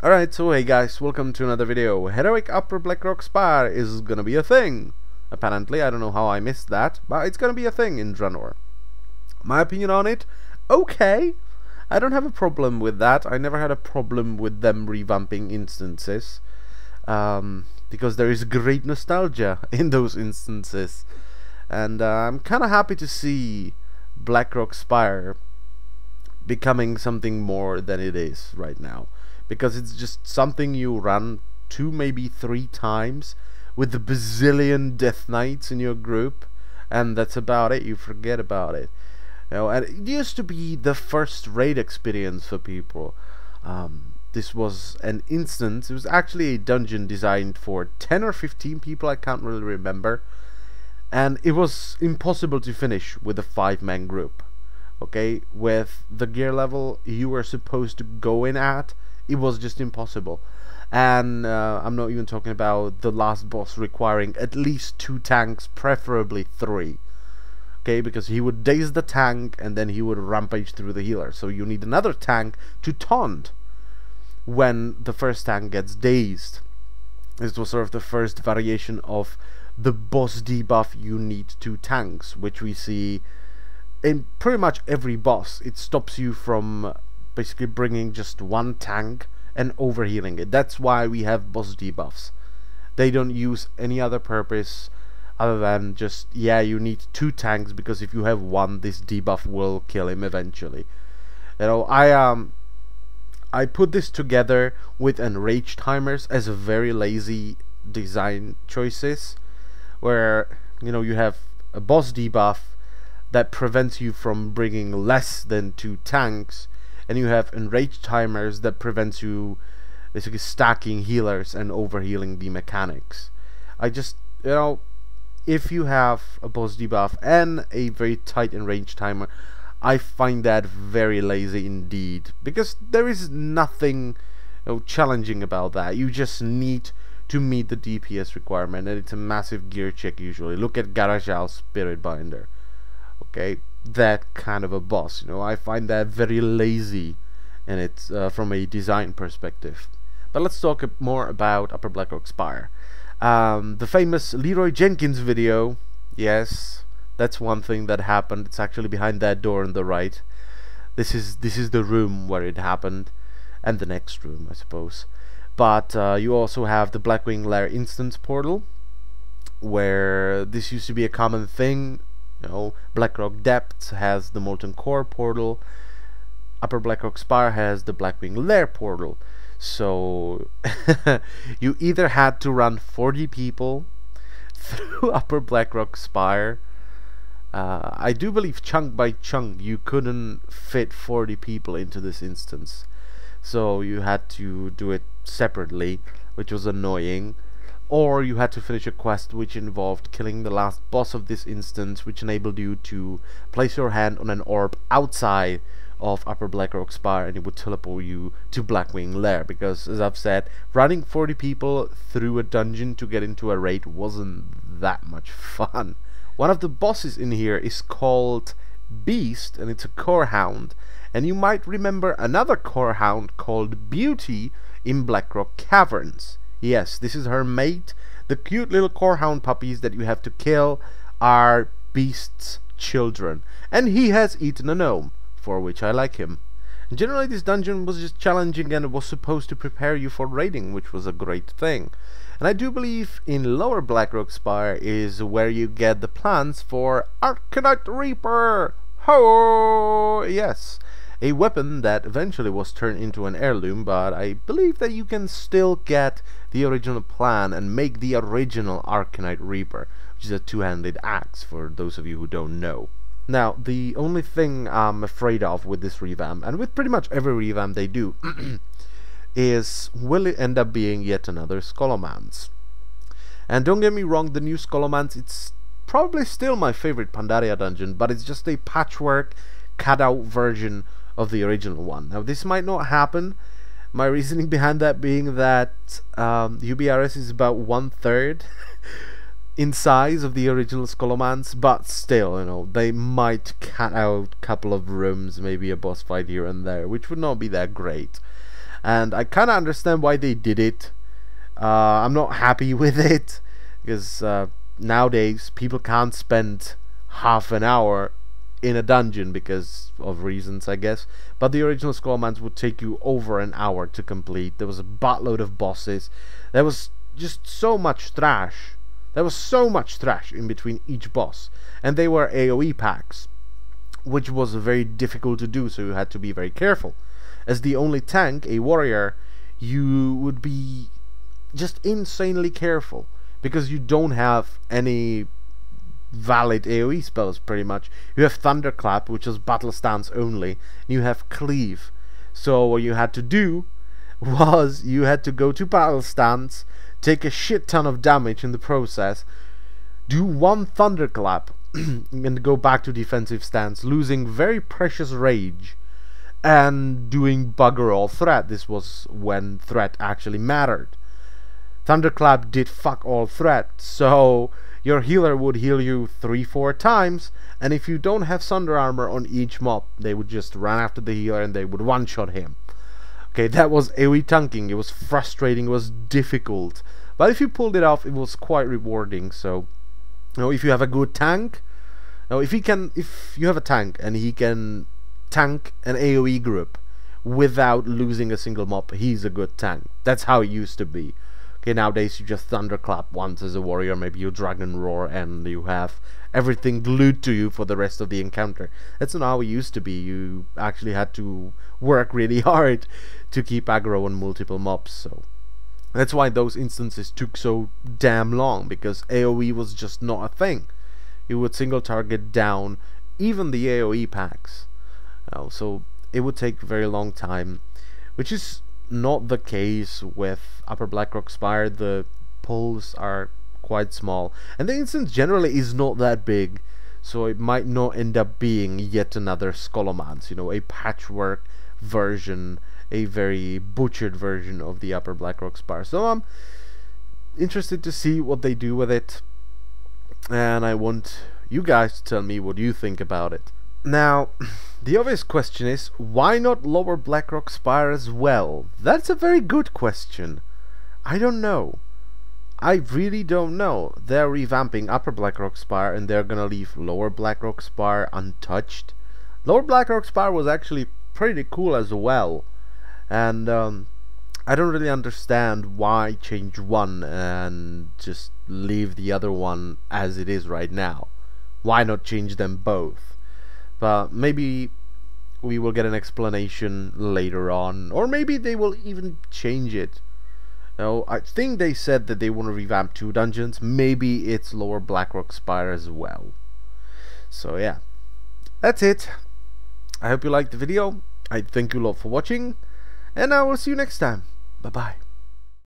Alright, so hey guys, welcome to another video. Heroic Upper Blackrock Spire is gonna be a thing. Apparently, I don't know how I missed that, but it's gonna be a thing in Draenor. My opinion on it? Okay. I don't have a problem with that. I never had a problem with them revamping instances. Because there is great nostalgia in those instances. And I'm kinda happy to see Blackrock Spire becoming something more than it is right now. Because it's just something you run 2, maybe 3 times with a bazillion Death Knights in your group, and that's about it. You forget about it. You know, and it used to be the first raid experience for people. This was an instance. It was actually a dungeon designed for 10 or 15 people. I can't really remember, and it was impossible to finish with a 5-man group. Okay, with the gear level you were supposed to go in at, it was just impossible. And I'm not even talking about the last boss requiring at least 2 tanks, preferably 3. Okay, because he would daze the tank and then he would rampage through the healer. So you need another tank to taunt when the first tank gets dazed. This was sort of the first variation of the boss debuff. You need 2 tanks, which we see in pretty much every boss. It stops you from basically bringing just 1 tank and overhealing it. That's why we have boss debuffs. They don't use any other purpose other than just, yeah, you need 2 tanks, because if you have 1, this debuff will kill him eventually. You know, I put this together with enrage timers as a very lazy design choices, where, you know, you have a boss debuff that prevents you from bringing less than 2 tanks, and you have enrage timers that prevents you basically stacking healers and overhealing the mechanics. I just, you know, if you have a boss debuff and a very tight enrage timer, I find that very lazy indeed, because there is nothing, you know, challenging about that. You just need to meet the DPS requirement, and it's a massive gear check usually. Look at Garajal's Spirit Binder. Okay, that kind of a boss, you know, I find that very lazy, and it's from a design perspective. But let's talk more about Upper Blackrock Spire. The famous Leroy Jenkins video, yes, that's one thing that happened. It's actually behind that door on the right. This is the room where it happened, and the next room, I suppose. But you also have the Blackwing Lair instance portal, where this used to be a common thing. You know, Blackrock Depths has the Molten Core portal. Upper Blackrock Spire has the Blackwing Lair portal. So you either had to run 40 people through Upper Blackrock Spire. I do believe chunk by chunk you couldn't fit 40 people into this instance, so you had to do it separately, which was annoying. Or you had to finish a quest which involved killing the last boss of this instance, which enabled you to place your hand on an orb outside of Upper Blackrock Spire, and it would teleport you to Blackwing Lair. Because, as I've said, running 40 people through a dungeon to get into a raid wasn't that much fun. One of the bosses in here is called Beast, and it's a core hound. And you might remember another core hound called Beauty in Blackrock Caverns. Yes, this is her mate. The cute little corehound puppies that you have to kill are Beast's children. And he has eaten a gnome, for which I like him. And generally this dungeon was just challenging, and it was supposed to prepare you for raiding, which was a great thing. And I do believe in Lower Blackrock Spire is where you get the plans for Arcanite Reaper! Ho! Yes, a weapon that eventually was turned into an heirloom, but I believe that you can still get the original plan and make the original Arcanite Reaper, which is a 2-handed axe, for those of you who don't know. Now, the only thing I'm afraid of with this revamp, and with pretty much every revamp they do, is will it end up being yet another Scholomance? And don't get me wrong, the new Scholomance, it's probably still my favorite Pandaria dungeon, but it's just a patchwork, cut-out version of the original one. Now, this might not happen. My reasoning behind that being that UBRS is about 1/3 in size of the original Scholomance, but still, you know, they might cut out a couple of rooms, maybe a boss fight here and there, which would not be that great. and I kind of understand why they did it. I'm not happy with it, because nowadays people can't spend half an hour in a dungeon because of reasons, I guess. But the original Skullmans would take you over an hour to complete. There was a buttload of bosses. There was just so much trash. There was so much trash in between each boss, and they were AoE packs, which was very difficult to do, so you had to be very careful. As the only tank, a warrior, you would be just insanely careful, because you don't have any valid AoE spells, pretty much. You have Thunderclap, which is battle stance only, and you have Cleave. So what you had to do was you had to go to battle stance, take a shit ton of damage in the process, do one Thunderclap, and go back to defensive stance, losing very precious rage, and doing bugger all threat. This was when threat actually mattered. Thunderclap did fuck all threat, so your healer would heal you 3-4 times, and if you don't have Thunder Armor on each mob, they would just run after the healer and they would one-shot him. Okay, that was AoE tanking. It was frustrating, it was difficult, but if you pulled it off, it was quite rewarding. So, you know, if you have a good tank, you know, if you have a tank and he can tank an AoE group without losing a single mob, he's a good tank. That's how it used to be. Okay, nowadays you just Thunderclap once as a warrior, maybe you Dragon Roar, and you have everything glued to you for the rest of the encounter. That's not how it used to be. You actually had to work really hard to keep aggro on multiple mobs, so that's why those instances took so damn long, because AoE was just not a thing. You would single target down even the AoE packs. So it would take a very long time, which is not the case with Upper Blackrock Spire. The pulls are quite small, and the instance generally is not that big, so it might not end up being yet another Skullomance, you know, a patchwork version, a very butchered version of the Upper Blackrock Spire. So I'm interested to see what they do with it, and I want you guys to tell me what you think about it. Now, the obvious question is, why not lower Blackrock Spire as well? That's a very good question. I don't know. I really don't know. They're revamping Upper Blackrock Spire and they're gonna leave Lower Blackrock Spire untouched. Lower Blackrock Spire was actually pretty cool as well, and I don't really understand why change one and just leave the other one as it is right now. Why not change them both? But maybe we will get an explanation later on, or maybe they will even change it. No, I think they said that they want to revamp 2 dungeons. Maybe it's Lower Blackrock Spire as well. So yeah, that's it. I hope you liked the video. I thank you all for watching, and I will see you next time. Bye bye.